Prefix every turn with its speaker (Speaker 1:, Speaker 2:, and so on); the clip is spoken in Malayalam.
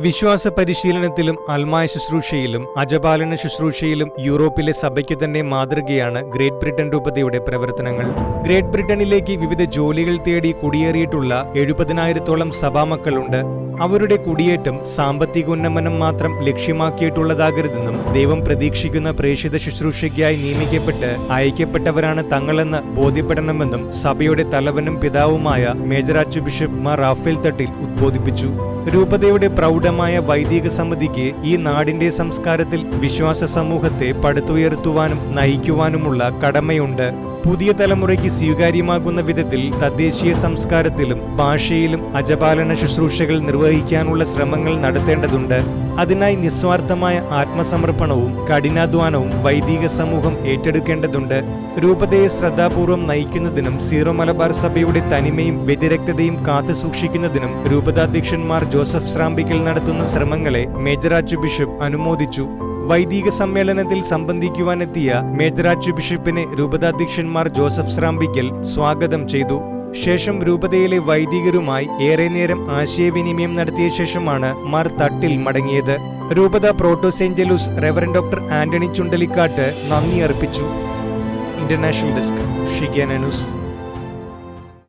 Speaker 1: വിശ്വാസ പരിശീലനത്തിലും ആത്മായ ശുശ്രൂഷയിലും അജപാലന ശുശ്രൂഷയിലും യൂറോപ്പിലെ സഭയ്ക്കു തന്നെ മാതൃകയാണ് ഗ്രേറ്റ് ബ്രിട്ടൻ രൂപതയുടെ പ്രവർത്തനങ്ങൾ. ഗ്രേറ്റ് ബ്രിട്ടനിലേക്ക് വിവിധ ജോലികൾ തേടി കുടിയേറിയിട്ടുള്ള 70,000-ഓളം സഭാമക്കളുണ്ട്. അവരുടെ കുടിയേറ്റം സാമ്പത്തികോന്നമനം മാത്രം ലക്ഷ്യമാക്കിയിട്ടുള്ളതാകരുതെന്നും ദൈവം പ്രതീക്ഷിക്കുന്ന പ്രേക്ഷിത ശുശ്രൂഷയ്ക്കായി നിയമിക്കപ്പെട്ട് അയക്കപ്പെട്ടവരാണ് തങ്ങളെന്ന് ബോധ്യപ്പെടണമെന്നും സഭയുടെ തലവനും പിതാവുമായ major archbishop Mar Raphael Thattil ഉദ്ബോധിപ്പിച്ചു. രൂപതയുടെ പ്രൗഢമായ വൈദിക സമിതിക്ക് ഈ നാടിന്റെ സംസ്കാരത്തിൽ വിശ്വാസ സമൂഹത്തെ പടുത്തുയർത്തുവാനും നയിക്കുവാനുമുള്ള കടമയുണ്ട്. പുതിയ തലമുറയ്ക്ക് സ്വീകാര്യമാകുന്ന വിധത്തിൽ തദ്ദേശീയ സംസ്കാരത്തിലും ഭാഷയിലും അജപാലന ശുശ്രൂഷകൾ നിർവഹിക്കാനുള്ള ശ്രമങ്ങൾ നടത്തേണ്ടതുണ്ട്. അതിനായി നിസ്വാർത്ഥമായ ആത്മസമർപ്പണവും കഠിനാധ്വാനവും വൈദിക സമൂഹം ഏറ്റെടുക്കേണ്ടതുണ്ട്. രൂപതയെ ശ്രദ്ധാപൂർവം നയിക്കുന്നതിനും സീറോ മലബാർ സഭയുടെ തനിമയും വ്യതിരക്തതയും കാത്തുസൂക്ഷിക്കുന്നതിനും രൂപതാധ്യക്ഷന്മാർ ജോസഫ് സ്രാമ്പിക്കൽ നടത്തുന്ന ശ്രമങ്ങളെ മേജർ ആർച്ച് ബിഷപ്പ് അനുമോദിച്ചു. വൈദിക സമ്മേളനത്തിൽ സംബന്ധിക്കുവാനെത്തിയ മേജർ ആർച്ച് ബിഷപ്പിനെ രൂപതാധ്യക്ഷന്മാർ ജോസഫ് സ്രാമ്പിക്കൽ സ്വാഗതം ചെയ്തു. ശേഷം രൂപതയിലെ വൈദികരുമായി ഏറെ നേരം ആശയവിനിമയം നടത്തിയ ശേഷമാണ് മാർ തട്ടിൽ മടങ്ങിയത്. രൂപത protosyncellus reverend doctor Antony Chundalikkattu നന്ദി അർപ്പിച്ചു. International desk Shekinah news.